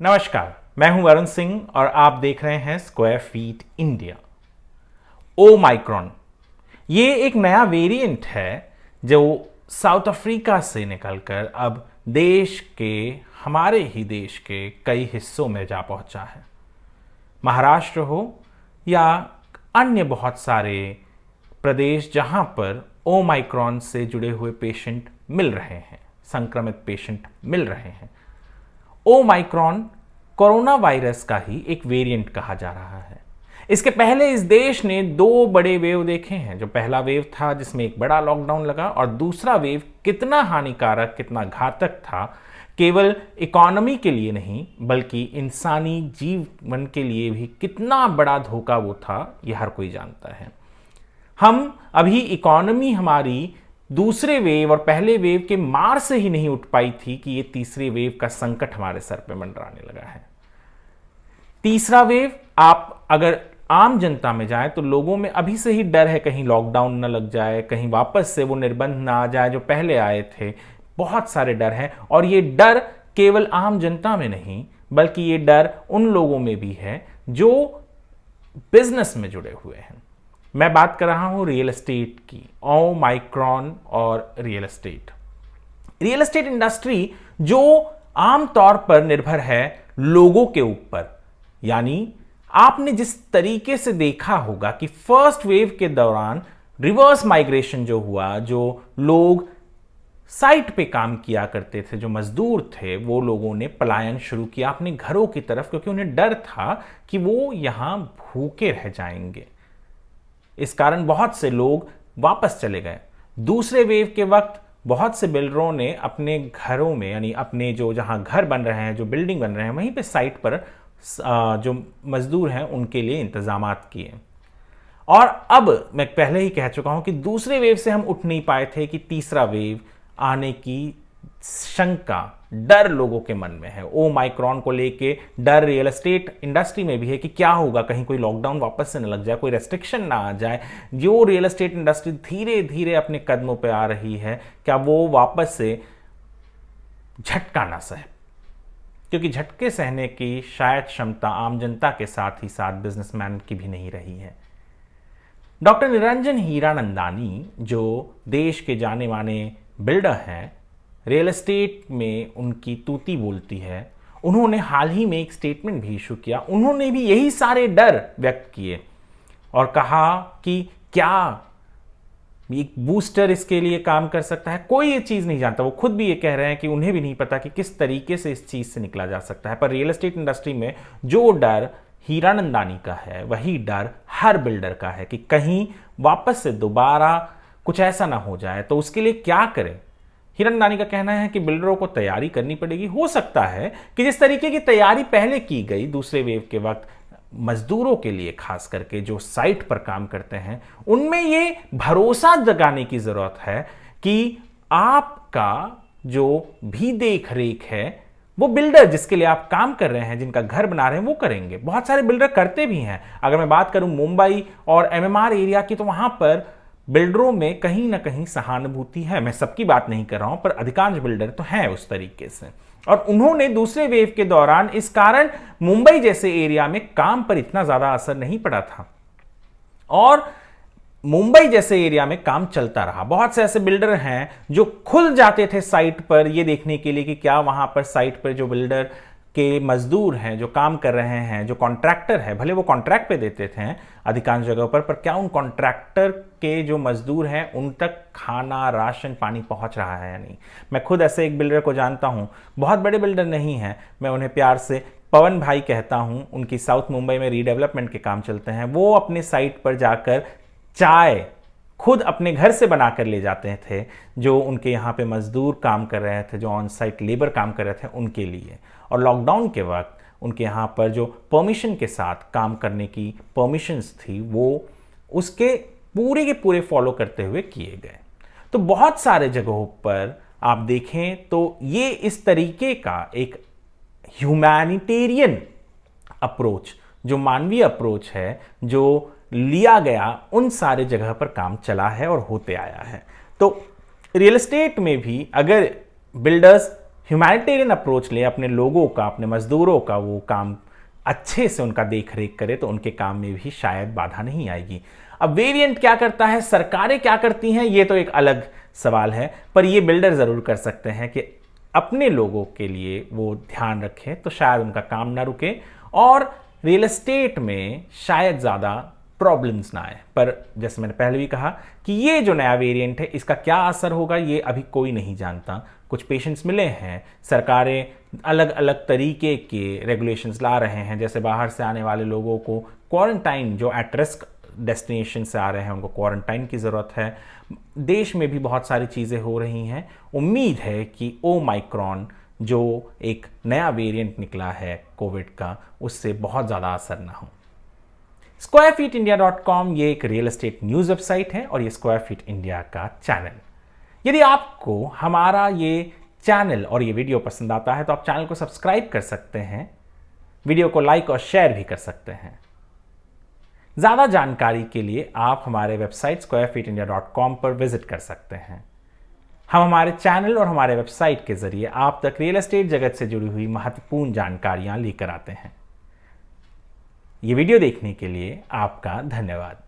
नमस्कार, मैं हूं वरुण सिंह और आप देख रहे हैं स्क्वायर फीट इंडिया। ओमाइक्रॉन ये एक नया वेरिएंट है जो साउथ अफ्रीका से निकलकर अब हमारे ही देश के कई हिस्सों में जा पहुंचा है। महाराष्ट्र हो या अन्य बहुत सारे प्रदेश जहां पर ओमाइक्रॉन से जुड़े हुए पेशेंट मिल रहे हैं, संक्रमित पेशेंट मिल रहे हैं। ओमाइक्रॉन कोरोना वायरस का ही एक वेरिएंट कहा जा रहा है। इसके पहले इस देश ने दो बड़े वेव देखे हैं। जो पहला वेव था जिसमें एक बड़ा लॉकडाउन लगा, और दूसरा वेव कितना हानिकारक, कितना घातक था, केवल इकोनॉमी के लिए नहीं बल्कि इंसानी जीवन के लिए भी कितना बड़ा धोखा वो था, यह हर कोई जानता है। हम अभी इकोनॉमी हमारी दूसरे वेव और पहले वेव के मार से ही नहीं उठ पाई थी कि ये तीसरे वेव का संकट हमारे सर पे मंडराने लगा है। तीसरा वेव, आप अगर आम जनता में जाए तो लोगों में अभी से ही डर है, कहीं लॉकडाउन न लग जाए, कहीं वापस से वो निर्बंध ना आ जाए जो पहले आए थे। बहुत सारे डर हैं, और ये डर केवल आम जनता में नहीं बल्कि ये डर उन लोगों में भी है जो बिजनेस में जुड़े हुए हैं। मैं बात कर रहा हूं रियल एस्टेट की। ओमाइक्रॉन और रियल एस्टेट इंडस्ट्री जो आमतौर पर निर्भर है लोगों के ऊपर, यानी आपने जिस तरीके से देखा होगा कि फर्स्ट वेव के दौरान रिवर्स माइग्रेशन जो हुआ, जो लोग साइट पे काम किया करते थे, जो मजदूर थे, वो लोगों ने पलायन शुरू किया अपने घरों की तरफ, क्योंकि उन्हें डर था कि वो यहां भूखे रह जाएंगे। इस कारण बहुत से लोग वापस चले गए। दूसरे वेव के वक्त बहुत से बिल्डरों ने अपने घरों में, यानी अपने जो जहां घर बन रहे हैं, जो बिल्डिंग बन रहे हैं, वहीं पे साइट पर जो मजदूर हैं उनके लिए इंतजामात किए। और अब मैं पहले ही कह चुका हूं कि दूसरे वेव से हम उठ नहीं पाए थे कि तीसरा वेव आने की शंका, डर लोगों के मन में है। ओमाइक्रॉन को लेके डर रियल एस्टेट इंडस्ट्री में भी है कि क्या होगा, कहीं कोई लॉकडाउन वापस से न लग जाए, कोई रेस्ट्रिक्शन ना आ जाए। जो रियल एस्टेट इंडस्ट्री धीरे धीरे अपने कदमों पे आ रही है, क्या वो वापस से झटका ना सहे, क्योंकि झटके सहने की शायद क्षमता आम जनता के साथ ही साथ बिजनेसमैन की भी नहीं रही है। डॉक्टर निरंजन हीरानंदानी जो देश के जाने माने बिल्डर हैं, रियल एस्टेट में उनकी तूती बोलती है, उन्होंने हाल ही में एक स्टेटमेंट भी इशू किया। उन्होंने भी यही सारे डर व्यक्त किए और कहा कि क्या एक बूस्टर इसके लिए काम कर सकता है। कोई ये चीज़ नहीं जानता। वो खुद भी ये कह रहे हैं कि उन्हें भी नहीं पता कि किस तरीके से इस चीज़ से निकला जा सकता है। पर रियल एस्टेट इंडस्ट्री में जो डर हीरानंदानी का है, वही डर हर बिल्डर का है कि कहीं वापस से दोबारा कुछ ऐसा ना हो जाए। तो उसके लिए क्या करें? हीरानंदानी का कहना है कि बिल्डरों को तैयारी करनी पड़ेगी। हो सकता है कि जिस तरीके की तैयारी पहले की गई दूसरे वेव के वक्त मजदूरों के लिए, खास करके जो साइट पर काम करते हैं, उनमें ये भरोसा जगाने की जरूरत है कि आपका जो भी देख रेख है वो बिल्डर जिसके लिए आप काम कर रहे हैं, जिनका घर बना रहे हैं, वो करेंगे। बहुत सारे बिल्डर करते भी हैं। अगर मैं बात करूं मुंबई और एमएमआर एरिया की, तो वहां पर बिल्डरों में कहीं ना कहीं सहानुभूति है। मैं सबकी बात नहीं कर रहा हूं, पर अधिकांश बिल्डर तो हैं उस तरीके से। और उन्होंने दूसरे वेव के दौरान इस कारण मुंबई जैसे एरिया में काम पर इतना ज्यादा असर नहीं पड़ा था, और मुंबई जैसे एरिया में काम चलता रहा। बहुत से ऐसे बिल्डर हैं जो खुल जाते थे साइट पर ये देखने के लिए कि क्या वहां पर साइट पर जो बिल्डर के मजदूर हैं, जो काम कर रहे हैं, जो कॉन्ट्रैक्टर है, भले वो कॉन्ट्रैक्ट पे देते थे अधिकांश जगहों पर क्या उन कॉन्ट्रैक्टर के जो मजदूर हैं उन तक खाना, राशन, पानी पहुंच रहा है या नहीं। मैं खुद ऐसे एक बिल्डर को जानता हूं, बहुत बड़े बिल्डर नहीं हैं, मैं उन्हें प्यार से पवन भाई कहता हूं। उनकी साउथ मुंबई में रीडेवलपमेंट के काम चलते हैं। वो अपने साइट पर जाकर चाय खुद अपने घर से बनाकर ले जाते थे, जो उनके यहाँ पे मजदूर काम कर रहे थे, जो ऑन साइट लेबर काम कर रहे थे, उनके लिए। और लॉकडाउन के वक्त उनके यहाँ पर जो परमिशन के साथ काम करने की परमिशंस थी, वो उसके पूरे के पूरे फॉलो करते हुए किए गए। तो बहुत सारे जगहों पर आप देखें तो ये इस तरीके का एक ह्यूमैनिटेरियन अप्रोच, जो मानवीय अप्रोच है, जो लिया गया, उन सारे जगह पर काम चला है और होते आया है। तो रियल एस्टेट में भी अगर बिल्डर्स ह्यूमैनिटेरियन अप्रोच ले, अपने लोगों का, अपने मजदूरों का वो काम अच्छे से उनका देख रेख करे, तो उनके काम में भी शायद बाधा नहीं आएगी। अब वेरिएंट क्या करता है, सरकारें क्या करती हैं, ये तो एक अलग सवाल है, पर ये बिल्डर ज़रूर कर सकते हैं कि अपने लोगों के लिए वो ध्यान रखें, तो शायद उनका काम ना रुके और रियल एस्टेट में शायद ज़्यादा प्रॉब्लम्स ना आए। पर जैसे मैंने पहले भी कहा कि ये जो नया वेरिएंट है, इसका क्या असर होगा ये अभी कोई नहीं जानता। कुछ पेशेंट्स मिले हैं, सरकारें अलग अलग तरीके के रेगुलेशंस ला रहे हैं, जैसे बाहर से आने वाले लोगों को क्वारंटाइन, जो एट रिस्क डेस्टिनेशन से आ रहे हैं उनको क्वारंटाइन की ज़रूरत है। देश में भी बहुत सारी चीज़ें हो रही हैं। उम्मीद है कि ओमाइक्रॉन जो एक नया वेरिएंट निकला है कोविड का, उससे बहुत ज़्यादा असर ना हो। squarefeetindia.com ये एक रियल एस्टेट न्यूज़ वेबसाइट है और ये स्क्वायर फीट इंडिया का चैनल। यदि आपको हमारा ये चैनल और ये वीडियो पसंद आता है तो आप चैनल को सब्सक्राइब कर सकते हैं, वीडियो को लाइक और शेयर भी कर सकते हैं। ज़्यादा जानकारी के लिए आप हमारे वेबसाइट squarefeetindia.com पर विजिट कर सकते हैं। हम हमारे चैनल और हमारे वेबसाइट के जरिए आप तक रियल एस्टेट जगत से जुड़ी हुई महत्वपूर्ण जानकारियां लेकर आते हैं। ये वीडियो देखने के लिए आपका धन्यवाद।